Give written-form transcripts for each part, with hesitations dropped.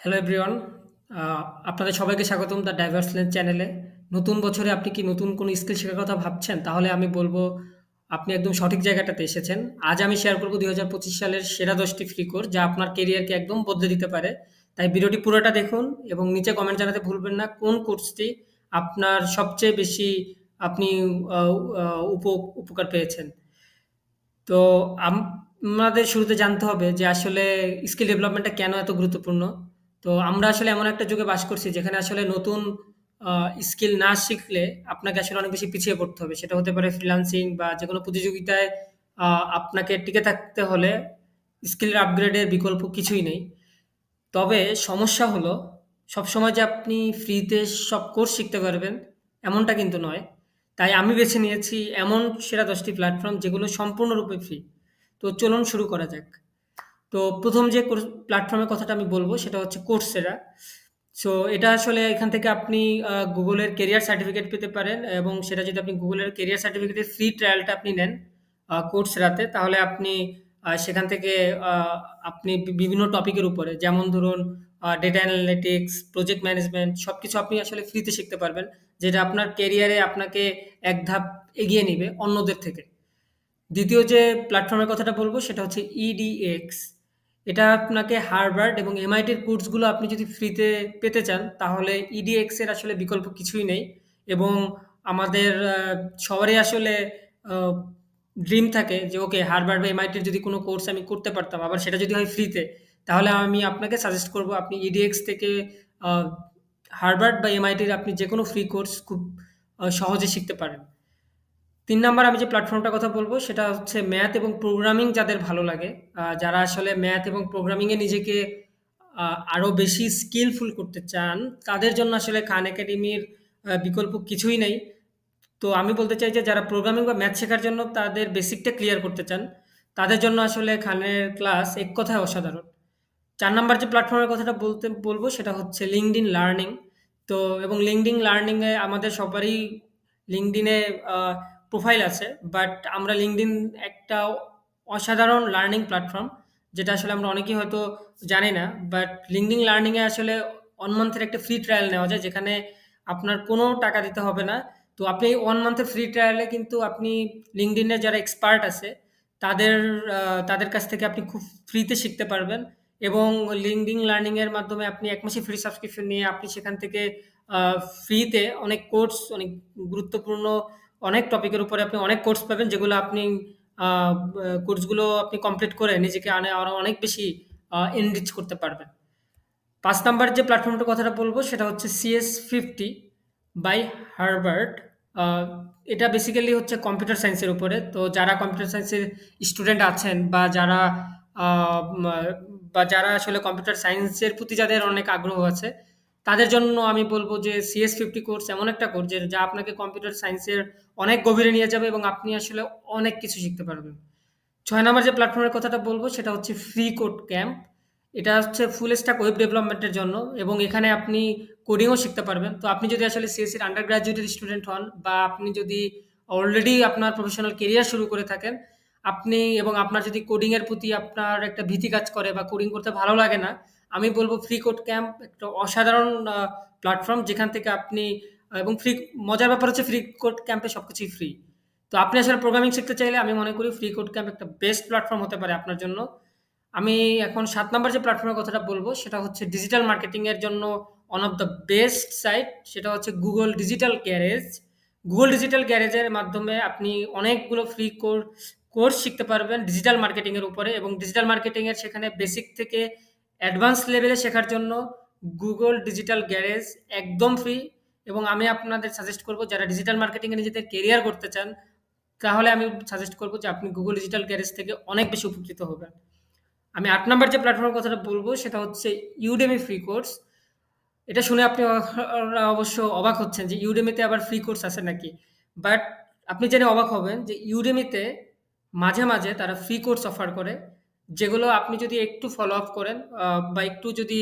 Hello everyone, আপনাদের সবাইকে স্বাগতম দ্য ডাইভার্স লেন্স চ্যানেলে। নতুন বছরে আপনি কি নতুন কোনো স্কিল শেখার কথা ভাবছেন? তাহলে আমি বলবো আপনি একদম সঠিক জায়গাটাতে এসেছেন। আজ আমি শেয়ার করব ২০২৫ সালের সেরা ১০টি ফ্রি কোর্স যা আপনার কেরিয়ারকে একদম বদলে দিতে পারে। তাই ভিডিওটি পুরোটা দেখুন এবং নিচে কমেন্ট জানাতে ভুলবেন না কোন কোর্সটি আপনার সবচেয়ে বেশি আপনি আ আ উপ উপকার পেয়েছেন। তো আমাদের শুরুতে জানতে হবে যে আসলে স্কিল ডেভেলপমেন্টটা কেন এত গুরুত্বপূর্ণ। তো আমরা আসলে এমন একটা যুগে বাস করছি যেখানে আসলে নতুন স্কিল না শিখলে আপনাকে আসলে অনেক বেশি পিছিয়ে পড়তে হবে। সেটা হতে পারে ফ্রিল্যান্সিং বা যেকোনো প্রতিযোগিতায় আপনাকে টিকে থাকতে হলে স্কিল আপগ্রেডের বিকল্প কিছুই নেই। তবে সমস্যা হলো সবসময় যে আপনি ফ্রিতে সব কোর্স শিখতে পারবেন এমনটা কিন্তু নয়। তাই আমি বেছে নিয়েছি এমন সেরা ১০টি প্ল্যাটফর্ম যেগুলো সম্পূর্ণরূপে ফ্রি। তো চলুন শুরু করা যাক। তো ১ম যে প্ল্যাটফর্মের কথাটা আমি বলব সেটা হচ্ছে Coursera। সো এটা আসলে এখান থেকে আপনি Google এর কেরিয়ার সার্টিফিকেট পেতে পারেন এবং সেটা যদি আপনি Google এর কেরিয়ার সার্টিফিকেটের ফ্রি ট্রায়ালটা আপনি নেন Coursera তে তাহলে আপনি সেখান থেকে আ আপনি বিভিন্ন টপিকের উপরে যেমন ধরুন ডেটা অ্যানালিটিক্স, প্রজেক্ট ম্যানেজমেন্ট সবকিছু আপনি আসলে ফ্রিতে শিখতে পারবেন। যেটা আপনার কেরিয়ারে আপনাকে এক ধাপ এগিয়ে নিবে অন্যদের থেকে। দ্বিতীয় যে প্ল্যাটফর্মের কথাটা বলবো সেটা হচ্ছে EDX। এটা আপনাকে হার্ভার্ড এবং MIT-র কোর্সগুলো আপনি যদি ফ্রিতে পেতে চান তাহলে EDX এর আসলে বিকল্প কিছুই নেই এবং আমাদের সবারই আসলে আ ড্রিম থাকে যে ওকে হার্ভার্ড বা MIT-র যদি কোনো কোর্স আমি করতে পারতাম আবার সেটা যদি হয় ফ্রিতে, তাহলে আমি আপনাকে সাজেস্ট করব আপনি EDX থেকে আ হার্ভার্ড বা MIT-র আপনি যেকোনো ফ্রি কোর্স খুব সহজে শিখতে পারেন। ৩ নাম্বার আমি যে প্ল্যাটফর্মটার কথা বলব সেটা হচ্ছে ম্যাথ এবং প্রোগ্রামিং যাদের ভালো লাগে, যারা আসলে ম্যাথ এবং প্রোগ্রামিং এ নিজেকে আ আরো বেশি স্কিলফুল করতে চান, তাদের জন্য আসলে খান একাডেমির বিকল্প কিছুই নেই। তো আমি বলতে চাই যে যারা প্রোগ্রামিং বা ম্যাথ শেখার জন্য তাদের বেসিকটা ক্লিয়ার করতে চান, তাদের জন্য আসলে খানের ক্লাস এক কথায় অসাধারণ। ৪ নাম্বার যে প্ল্যাটফর্মের কথাটা বলব সেটা হচ্ছে LinkedIn লার্নিং। তো এবং LinkedIn লার্নিং এ আমাদের সবারই LinkedIn এ আ প্রোফাইল আছে। বাট আমরা LinkedIn একটা অসাধারণ লার্নিং প্ল্যাটফর্ম যেটা আসলে আমরা অনেকেই হয়তো জানি না। বাট LinkedIn লার্নিং এ আসলে 1 মান্থের একটা ফ্রি ট্রায়াল নেওয়া যায় যেখানে আপনার কোনো টাকা দিতে হবে না। তো আপনি এই 1 মান্থের ফ্রি ট্রায়ালে কিন্তু আপনি LinkedIn এর যারা এক্সপার্ট আছে তাদের আ তাদের কাছ থেকে আপনি খুব ফ্রিতে শিখতে পারবেন এবং লিঙ্কডিন লার্নিং এর মাধ্যমে আপনি ১ মাসের ফ্রি সাবস্ক্রিপশন নিয়ে আপনি সেখান থেকে আ ফ্রিতে অনেক কোর্স, অনেক গুরুত্বপূর্ণ অনেক টপিকের উপরে আপনি অনেক কোর্স পাবেন যেগুলো আপনি আ কোর্সগুলো আপনি কমপ্লিট করে নিজেকে আরো অনেক বেশি এনরিচ করতে পারবেন। ৫ নাম্বার যে প্ল্যাটফর্মটার কথাটা বলব সেটা হচ্ছে CS50 বাই হার্ভার্ড। আ এটা বেসিক্যালি হচ্ছে কম্পিউটার সায়েন্সের উপরে। তো যারা কম্পিউটার সায়েন্সের স্টুডেন্ট আছেন বা যারা আ মা বা যারা আসলে কম্পিউটার সায়েন্সের প্রতি যাদের অনেক আগ্রহ আছে, তাদের জন্য আমি বলব যে CS50 কোর্স এমন একটা কোর্স যা আপনাকে কম্পিউটার সায়েন্সের অনেক গভীরে নিয়ে যাবে এবং আপনি আসলে অনেক কিছু শিখতে পারবেন। ৬ নাম্বার যে প্ল্যাটফর্মের কথাটা বলব সেটা হচ্ছে ফ্রি কোড ক্যাম্প। এটা হচ্ছে ফুল স্ট্যাক ওয়েব ডেভেলপমেন্টের জন্য এবং এখানে আপনি কোডিংও শিখতে পারবেন। তো আপনি যদি আসলে সিএসসির আন্ডার গ্র্যাজুয়েটের স্টুডেন্ট হন বা আপনি যদি অলরেডি আপনার প্রফেশনাল কেরিয়ার শুরু করে থাকেন, আপনি এবং আপনার যদি কোডিং এর প্রতি আপনার একটা ভীতি কাজ করে বা কোডিং করতে ভালো লাগে না, আমি বলব ফ্রি কোড ক্যাম্প একটা অসাধারণ প্ল্যাটফর্ম যেখান থেকে আপনি এবং ফ্রি মজার ব্যাপার হচ্ছে ফ্রি কোড ক্যাম্পে সবকিছুই ফ্রি। তো আপনি আসলে প্রোগ্রামিং শিখতে চাইলে আমি মনে করি ফ্রি কোড ক্যাম্প একটা বেস্ট প্ল্যাটফর্ম হতে পারে আপনার জন্য। আমি এখন ৭ নাম্বার যে প্ল্যাটফর্মের কথাটা বলব সেটা হচ্ছে ডিজিটাল মার্কেটিং এর জন্য one of the best site সেটা হচ্ছে Google digital garage. Google digital গ্যারেজের মাধ্যমে আপনি অনেকগুলো ফ্রি কোর্স শিখতে পারবেন ডিজিটাল মার্কেটিং এর উপরে এবং ডিজিটাল মার্কেটিং এর সেখানে বেসিক থেকে অ্যাডভান্স লেভেলে শেখার জন্য Google ডিজিটাল গ্যারেজ একদম ফ্রি এবং আমি আপনাদের সাজেস্ট করব যারা ডিজিটাল মার্কেটিং এ নিজেদের কেরিয়ার করতে চান, তাহলে আমি সাজেস্ট করব যে আপনি Google ডিজিটাল গ্যারেজ থেকে অনেক বেশি উপকৃত হবেন। আমি ৮ নাম্বার যে প্ল্যাটফর্মের কথাটা বলব সেটা হচ্ছে Udemy ফ্রি কোর্স। এটা শুনে আপনি অবশ্য অবাক হচ্ছেন যে Udemy তে আবার ফ্রি কোর্স আছে নাকি? বাট আপনি জেনে অবাক হবেন যে Udemy তে মাঝে, মাঝে তারা ফ্রি কোর্স অফার করে। যেগুলো আপনি যদি একটু ফলো আপ করেন বা একটু যদি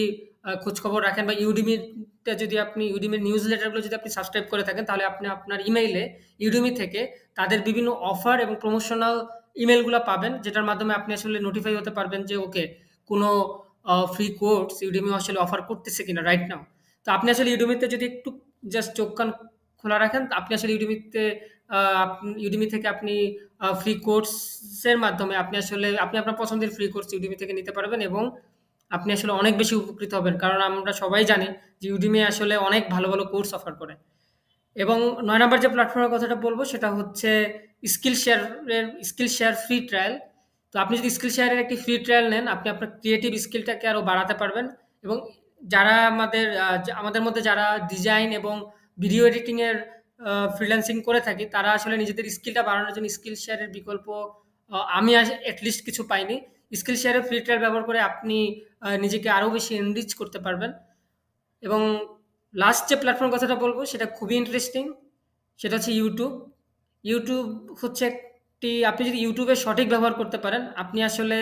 খোঁজখবর রাখেন বা Udemy তে যদি আপনি Udemy নিউজলেটার গুলো যদি আপনি সাবস্ক্রাইব করে থাকেন তাহলে আপনি আপনার ইমেইলে Udemy থেকে তাদের বিভিন্ন অফার এবং প্রমোশনাল ইমেইলগুলা পাবেন যেটার মাধ্যমে আপনি আসলে নোটিফাই হতে পারবেন যে ওকে কোনো ফ্রি কোর্স Udemy আসলে অফার করতেছে কিনা রাইট নাও। তো আপনি আসলে Udemy তে যদি একটু জাস্ট চোখ কান খোলা রাখেন, আপনি আসলে Udemy তে Udemy থেকে আপনি ফ্রি কোর্সের মাধ্যমে আপনি আপনার পছন্দের ফ্রি কোর্স Udemy থেকে নিতে পারবেন এবং আপনি আসলে অনেক বেশি উপকৃত হবেন। কারণ আমরা সবাই জানি যে Udemy আসলে অনেক ভালো, ভালো কোর্স অফার করে। এবং ৯ নাম্বার যে প্ল্যাটফর্মের কথাটা বলব সেটা হচ্ছে স্কিল শেয়ার ফ্রি ট্রায়াল। তো আপনি যদি স্কিল শেয়ারের একটি ফ্রি ট্রায়াল নেন, আপনি আপনার ক্রিয়েটিভ স্কিলটাকে আরো বাড়াতে পারবেন এবং যারা আমাদের মধ্যে যারা ডিজাইন এবং ভিডিও এডিটিং এর ফ্রিল্যান্সিং করে থাকি, তারা আসলে নিজেদের স্কিলটা বাড়ানোর জন্য স্কিল শেয়ারের বিকল্প আমি এট লিস্ট কিছু পাইনি। স্কিল শেয়ারের ফ্রি ট্রায়াল ব্যবহার করে আপনি নিজেকে আরো বেশি এনরিচ করতে পারবেন। এবং লাস্ট যে প্ল্যাটফর্ম কথাটা বলবো সেটা খুবই ইন্টারেস্টিং, সেটা হচ্ছে ইউটিউব। ইউটিউব হচ্ছে একটি, আপনি যদি ইউটিউবের সঠিক ব্যবহার করতে পারেন, আপনি আসলে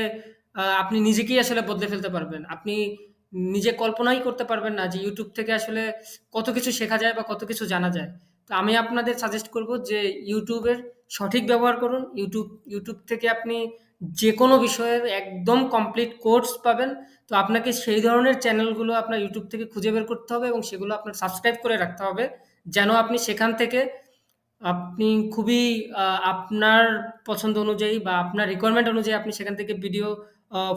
আপনি নিজেকেই আসলে বদলে ফেলতে পারবেন। আপনি নিজে কল্পনাই করতে পারবেন না যে ইউটিউব থেকে আসলে কত কিছু শেখা যায় বা কত কিছু জানা যায়। তো আমি আপনাদের সাজেস্ট করব যে ইউটিউবের সঠিক ব্যবহার করুন। ইউটিউব থেকে আপনি যেকোনো বিষয়ের একদম কমপ্লিট কোর্স পাবেন। তো আপনাকে সেই ধরনের চ্যানেলগুলো আপনার ইউটিউব থেকে খুঁজে বের করতে হবে এবং সেগুলো আপনার সাবস্ক্রাইব করে রাখতে হবে, যেন আপনি সেখান থেকে আপনি খুবই আপনার পছন্দ অনুযায়ী বা আপনার রিকোয়ারমেন্ট অনুযায়ী আপনি সেখান থেকে ভিডিও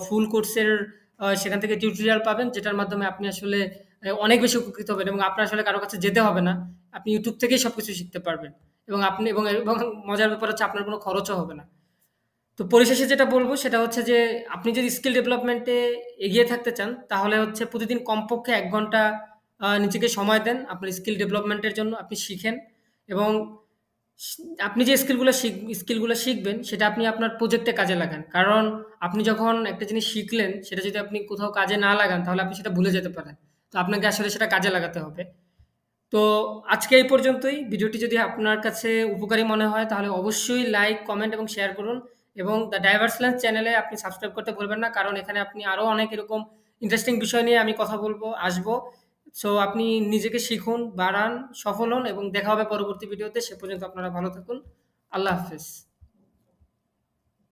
ফুল কোর্সের সেখান থেকে টিউটোরিয়াল পাবেন, যেটার মাধ্যমে আপনি আসলে অনেক বেশি উপকৃত হবেন এবং আপনার আসলে কারো কাছে যেতে হবে না। আপনি ইউটিউব থেকেই সবকিছু শিখতে পারবেন এবং এবং মজার ব্যাপার হচ্ছে আপনার কোনো খরচও হবে না। তো পরিশেষে যেটা বলব সেটা হচ্ছে যে আপনি যদি স্কিল ডেভেলপমেন্টে এগিয়ে থাকতে চান, তাহলে হচ্ছে প্রতিদিন কমপক্ষে ১ ঘন্টা নিজেকে সময় দেন আপনার স্কিল ডেভেলপমেন্টের জন্য। আপনি শিখেন এবং সি আপনি যে স্কিলগুলো শিখবেন সেটা আপনি আপনার প্রজেক্টে কাজে লাগান। কারণ আপনি যখন একটা জিনিস শিখলেন সেটা যদি আপনি কোথাও কাজে না লাগান, তাহলে আপনি সেটা ভুলে যেতে পারেন। তো আপনাকে আসলে সেটা কাজে লাগাতে হবে। তো আজকে এই পর্যন্তই। ভিডিওটি যদি আপনার কাছে উপকারী মনে হয় তাহলে অবশ্যই লাইক, কমেন্ট এবং শেয়ার করুন এবং দ্য ডাইভার্স লেন্স চ্যানেলে আপনি সাবস্ক্রাইব করতে ভুলবেন না। কারণ এখানে আপনি আরো অনেক এরকম ইন্টারেস্টিং বিষয় নিয়ে আমি কথা বলবো, আসবো। সো আপনি নিজেকে শিখুন, বাড়ান, সফল হন এবং দেখা হবে পরবর্তী ভিডিওতে। সে পর্যন্ত আপনারা ভালো থাকুন। আল্লাহ হাফেজ।